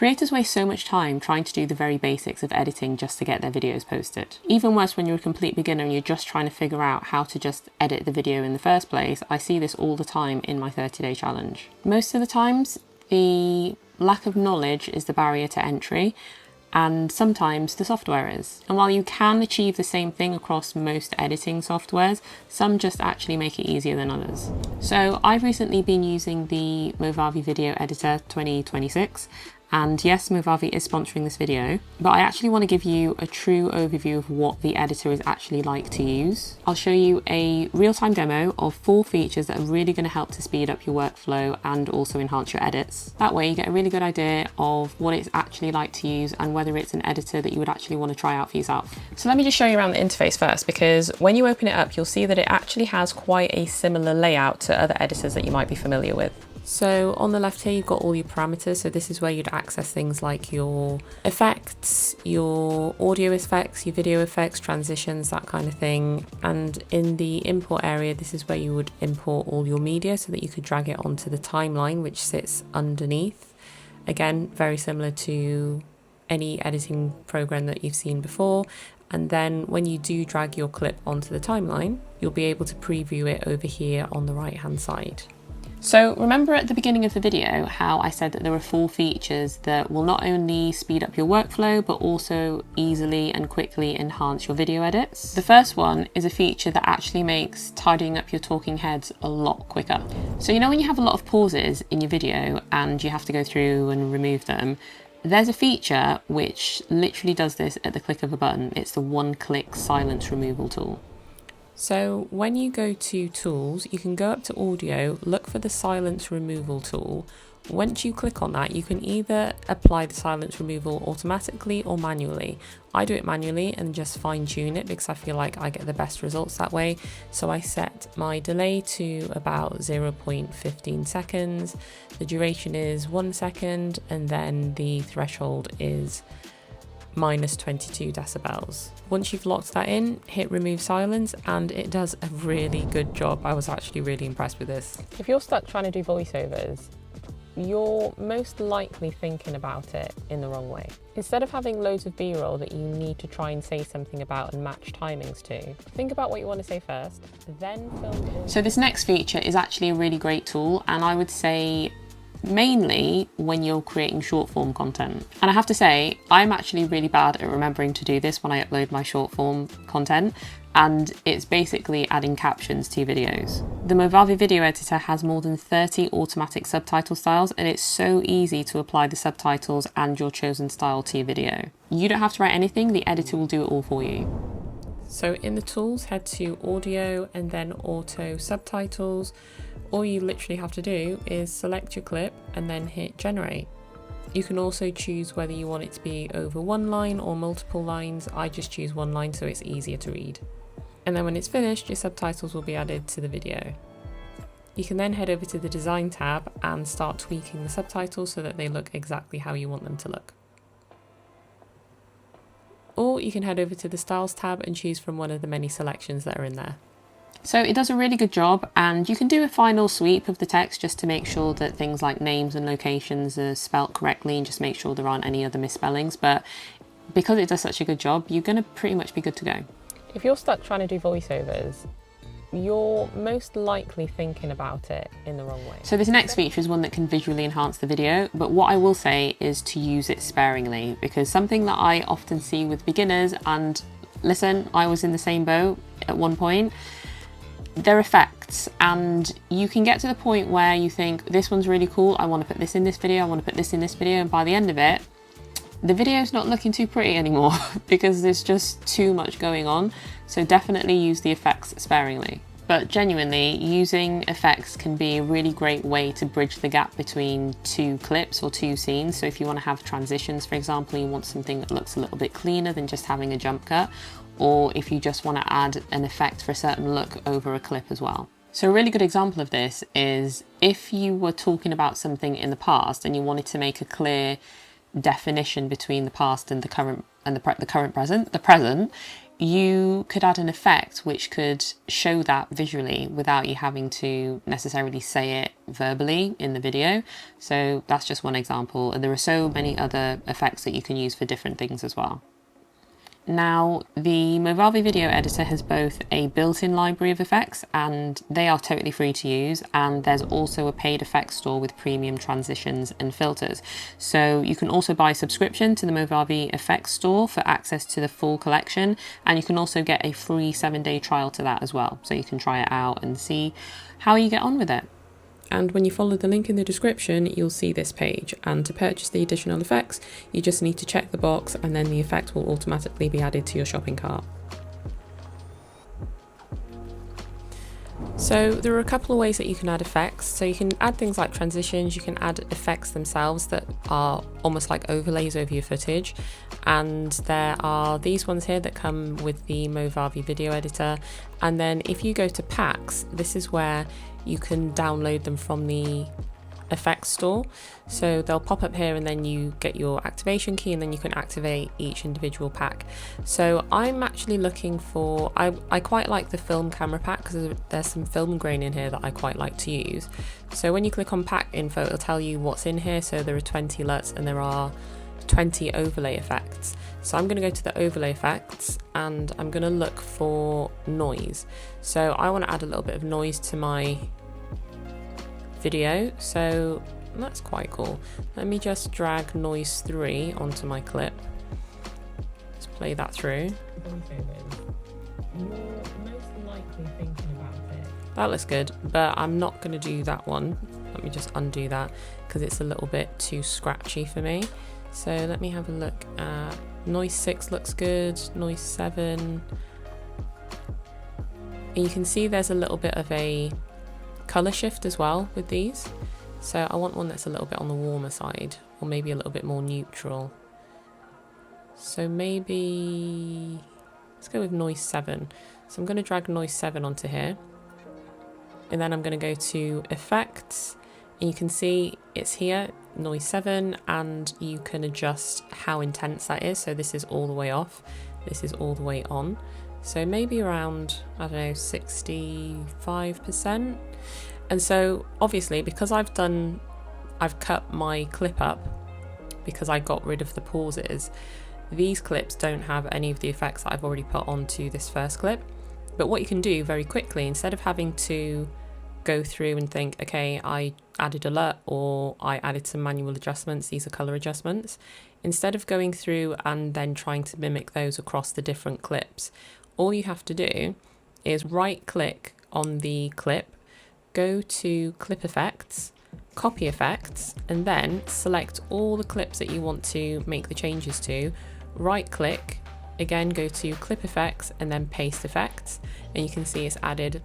Creators waste so much time trying to do the very basics of editing just to get their videos posted. Even worse when you're a complete beginner and you're just trying to figure out how to just edit the video in the first place. I see this all the time in my 30-day challenge. Most of the times, the lack of knowledge is the barrier to entry, and sometimes the software is. And while you can achieve the same thing across most editing softwares, some just actually make it easier than others. So I've recently been using the Movavi Video Editor 2026. And yes, Movavi is sponsoring this video, but I actually want to give you a true overview of what the editor is actually like to use. I'll show you a real-time demo of 4 features that are really going to help to speed up your workflow and also enhance your edits. That way you get a really good idea of what it's actually like to use and whether it's an editor that you would actually want to try out for yourself. So let me just show you around the interface first, because when you open it up, you'll see that it actually has quite a similar layout to other editors that you might be familiar with. So on the left here, you've got all your parameters. So this is where you'd access things like your effects, your audio effects, your video effects, transitions, that kind of thing. And in the import area, this is where you would import all your media so that you could drag it onto the timeline, which sits underneath. Again, very similar to any editing program that you've seen before. And then when you do drag your clip onto the timeline, you'll be able to preview it over here on the right-hand side. So remember at the beginning of the video how I said that there were 4 features that will not only speed up your workflow, but also easily and quickly enhance your video edits. The first one is a feature that actually makes tidying up your talking heads a lot quicker. So you know when you have a lot of pauses in your video and you have to go through and remove them, there's a feature which literally does this at the click of a button. It's the one-click silence removal tool. So when you go to tools, you can go up to audio, look for the silence removal tool. Once you click on that, you can either apply the silence removal automatically or manually. I do it manually and just fine tune it because I feel like I get the best results that way. So I set my delay to about 0.15 seconds. The duration is 1 second, and then the threshold is minus 22 decibels. Once you've locked that in, hit remove silence, and it does a really good job. I was actually really impressed with this. If you're stuck trying to do voiceovers, you're most likely thinking about it in the wrong way. Instead of having loads of B-roll that you need to try and say something about and match timings to, think about what you want to say first, then film it. So this next feature is actually a really great tool, and I would say mainly when you're creating short form content. And I have to say, I'm actually really bad at remembering to do this when I upload my short form content, and it's basically adding captions to videos. The Movavi Video Editor has more than 30 automatic subtitle styles, and it's so easy to apply the subtitles and your chosen style to your video. You don't have to write anything, the editor will do it all for you. So in the tools, head to audio and then auto subtitles. All you literally have to do is select your clip and then hit generate. You can also choose whether you want it to be over 1 line or multiple lines. I just choose 1 line so it's easier to read. And then when it's finished, your subtitles will be added to the video. You can then head over to the design tab and start tweaking the subtitles so that they look exactly how you want them to look. Or you can head over to the styles tab and choose from one of the many selections that are in there. So it does a really good job, and you can do a final sweep of the text just to make sure that things like names and locations are spelt correctly and just make sure there aren't any other misspellings. But because it does such a good job, you're going to pretty much be good to go. If you're stuck trying to do voiceovers, you're most likely thinking about it in the wrong way. So this next feature is one that can visually enhance the video, but what I will say is to use it sparingly, because something that I often see with beginners, and listen, I was in the same boat at one point, they're effects, and you can get to the point where you think this one's really cool, I want to put this in this video, I want to put this in this video, and by the end of it, the video's not looking too pretty anymore because there's just too much going on. So definitely use the effects sparingly. But genuinely, using effects can be a really great way to bridge the gap between 2 clips or 2 scenes. So if you want to have transitions, for example, you want something that looks a little bit cleaner than just having a jump cut, or if you just want to add an effect for a certain look over a clip as well. So a really good example of this is if you were talking about something in the past and you wanted to make a clear definition between the past and the current and the present, you could add an effect which could show that visually without you having to necessarily say it verbally in the video. So that's just one example, and there are so many other effects that you can use for different things as well. Now, the Movavi Video Editor has both a built-in library of effects, and they are totally free to use, and there's also a paid effects store with premium transitions and filters. So you can also buy a subscription to the Movavi Effects Store for access to the full collection, and you can also get a free 7-day trial to that as well, so you can try it out and see how you get on with it. And when you follow the link in the description, you'll see this page. And to purchase the additional effects, you just need to check the box, and then the effect will automatically be added to your shopping cart. So there are a couple of ways that you can add effects. So you can add things like transitions, you can add effects themselves that are almost like overlays over your footage. And there are these ones here that come with the Movavi Video Editor. And then if you go to packs, this is where you can download them from the effects store. So they'll pop up here, and then you get your activation key, and then you can activate each individual pack. So I'm actually looking for, I quite like the film camera pack because there's some film grain in here that I quite like to use. So when you click on pack info, it'll tell you what's in here. So there are 20 LUTs and there are 20 overlay effects. So I'm going to go to the overlay effects, and I'm going to look for noise. So I want to add a little bit of noise to my video, so that's quite cool. Let me just drag noise 3 onto my clip. Let's play that through. That looks good, but I'm not going to do that one. Let me just undo that because it's a little bit too scratchy for me. So let me have a look at noise 6 looks good, noise 7. And you can see there's a little bit of a color shift as well with these. So I want one that's a little bit on the warmer side, or maybe a little bit more neutral. So maybe let's go with noise 7. So I'm going to drag noise 7 onto here. And then I'm going to go to effects, and you can see it's here, noise 7, and you can adjust how intense that is. So this is all the way off, this is all the way on. So maybe around, I don't know, 65%. And so obviously, because I've cut my clip up because I got rid of the pauses, these clips don't have any of the effects that I've already put onto this first clip. But what you can do very quickly, instead of having to go through and think, okay, I added a LUT or I added some manual adjustments, these are color adjustments, instead of going through and then trying to mimic those across the different clips, all you have to do is right click on the clip, go to clip effects, copy effects, and then select all the clips that you want to make the changes to, right click, again go to clip effects and then paste effects, and you can see it's added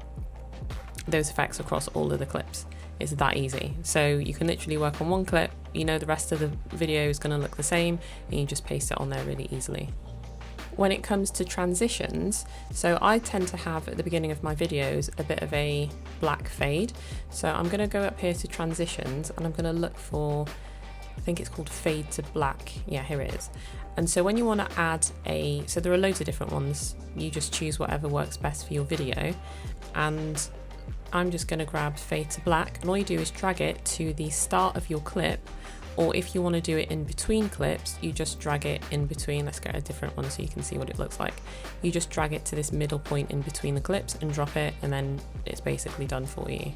those effects across all of the clips. It's that easy. So you can literally work on one clip, you know the rest of the video is going to look the same, and you just paste it on there really easily. When it comes to transitions, so I tend to have at the beginning of my videos a bit of a black fade. So I'm going to go up here to transitions, and I'm going to look for, I think it's called fade to black. Yeah, here it is. And so when you want to add so there are loads of different ones, you just choose whatever works best for your video. And I'm just going to grab fade to black, and all you do is drag it to the start of your clip, or if you want to do it in between clips, you just drag it in between. Let's get a different one so you can see what it looks like. You just drag it to this middle point in between the clips and drop it, and then it's basically done for you.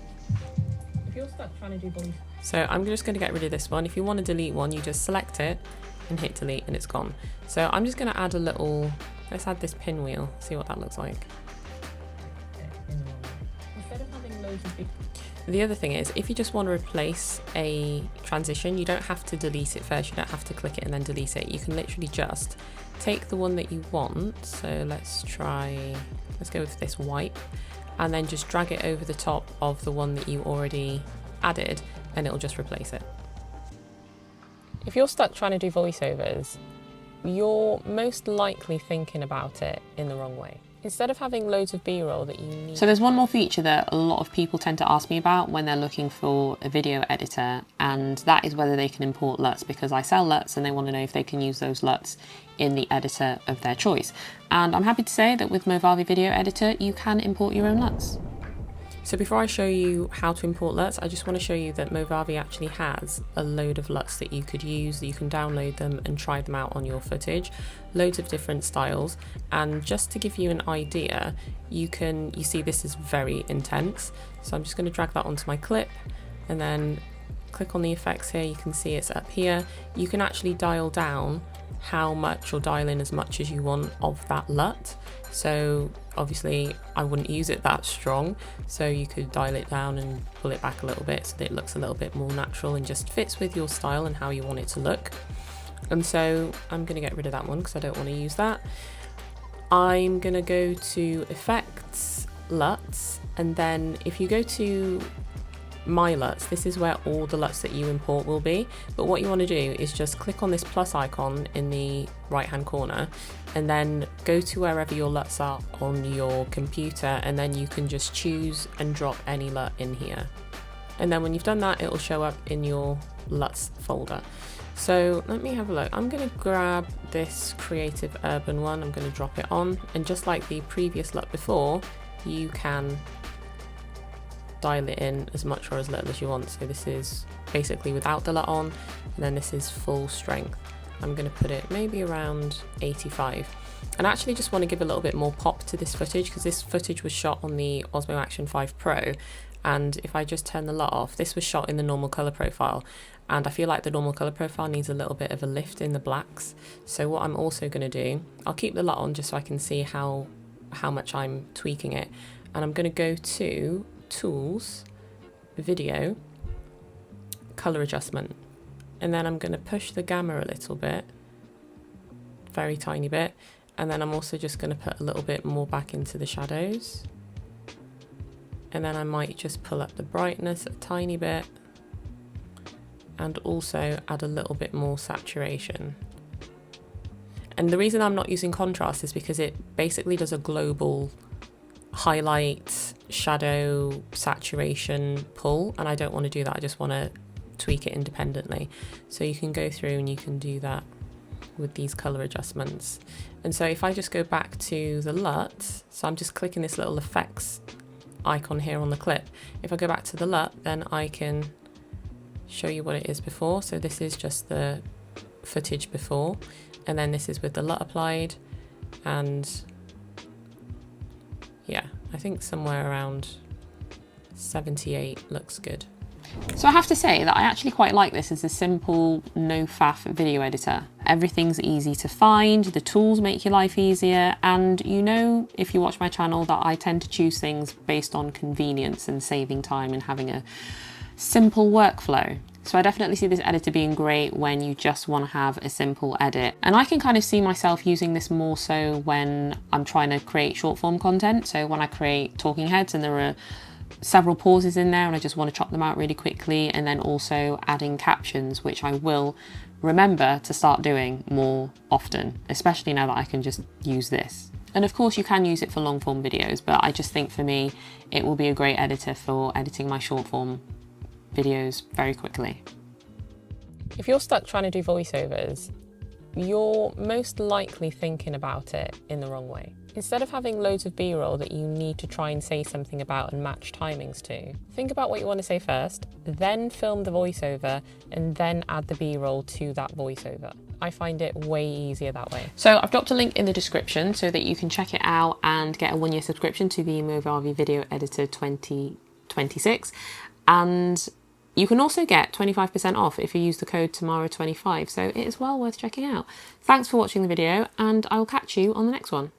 If you're stuck trying to do both. So I'm just going to get rid of this one. If you want to delete one, you just select it and hit delete and it's gone. So I'm just going to add a little, let's add this pinwheel, see what that looks like. The other thing is, if you just want to replace a transition, you don't have to delete it first, you don't have to click it and then delete it. You can literally just take the one that you want. So let's go with this wipe, and then just drag it over the top of the one that you already added, and it'll just replace it. If you're stuck trying to do voiceovers, you're most likely thinking about it in the wrong way. Instead of having loads of B-roll that you need. So there's one more feature that a lot of people tend to ask me about when they're looking for a video editor, and that is whether they can import LUTs, because I sell LUTs and they want to know if they can use those LUTs in the editor of their choice. And I'm happy to say that with Movavi Video Editor, you can import your own LUTs. So before I show you how to import LUTs, I just want to show you that Movavi actually has a load of LUTs that you could use. You can download them and try them out on your footage, loads of different styles. And just to give you an idea, you see this is very intense. So I'm just going to drag that onto my clip and then click on the effects here. You can see it's up here. You can actually dial down how much or dial in as much as you want of that LUT. So obviously I wouldn't use it that strong, so you could dial it down and pull it back a little bit so that it looks a little bit more natural and just fits with your style and how you want it to look. And so I'm going to get rid of that one because I don't want to use that. I'm going to go to Effects, LUTs, and then if you go to My LUTs, this is where all the LUTs that you import will be. But what you want to do is just click on this plus icon in the right hand corner and then go to wherever your LUTs are on your computer, and then you can just choose and drop any LUT in here. And then when you've done that, it will show up in your LUTs folder. So let me have a look. I'm going to grab this Creative Urban one, I'm going to drop it on, and just like the previous LUT before, you can dial it in as much or as little as you want. So this is basically without the LUT on, and then this is full strength. I'm going to put it maybe around 85. And I actually just want to give a little bit more pop to this footage because this footage was shot on the Osmo Action 5 Pro, and if I just turn the LUT off, this was shot in the normal color profile, and I feel like the normal color profile needs a little bit of a lift in the blacks. So what I'm also going to do, I'll keep the LUT on just so I can see how much I'm tweaking it, and I'm going to go to Tools, Video, Color Adjustment, and then I'm going to push the gamma a little bit, very tiny bit, and then I'm also just going to put a little bit more back into the shadows, and then I might just pull up the brightness a tiny bit and also add a little bit more saturation. And the reason I'm not using contrast is because it basically does a global highlight, shadow, saturation pull, and I don't want to do that. I just want to tweak it independently. So you can go through and you can do that with these color adjustments. And so if I just go back to the LUT, so I'm just clicking this little effects icon here on the clip. If I go back to the LUT, then I can show you what it is before. So this is just the footage before, and then this is with the LUT applied, and yeah, I think somewhere around 78 looks good. So I have to say that I actually quite like this as a simple, no faff video editor. Everything's easy to find, the tools make your life easier, and you know, if you watch my channel, that I tend to choose things based on convenience and saving time and having a simple workflow. So I definitely see this editor being great when you just want to have a simple edit. And I can kind of see myself using this more so when I'm trying to create short form content. So when I create talking heads and there are several pauses in there and I just want to chop them out really quickly, and then also adding captions, which I will remember to start doing more often, especially now that I can just use this. And of course you can use it for long form videos, but I just think for me it will be a great editor for editing my short form videos very quickly. If you're stuck trying to do voiceovers, you're most likely thinking about it in the wrong way. Instead of having loads of B-roll that you need to try and say something about and match timings to, think about what you want to say first, then film the voiceover, and then add the B-roll to that voiceover. I find it way easier that way. So I've dropped a link in the description so that you can check it out and get a 1-year subscription to the Movavi Video Editor 2026. And you can also get 25% off if you use the code Tamara25, so it is well worth checking out. Thanks for watching the video, and I will catch you on the next one.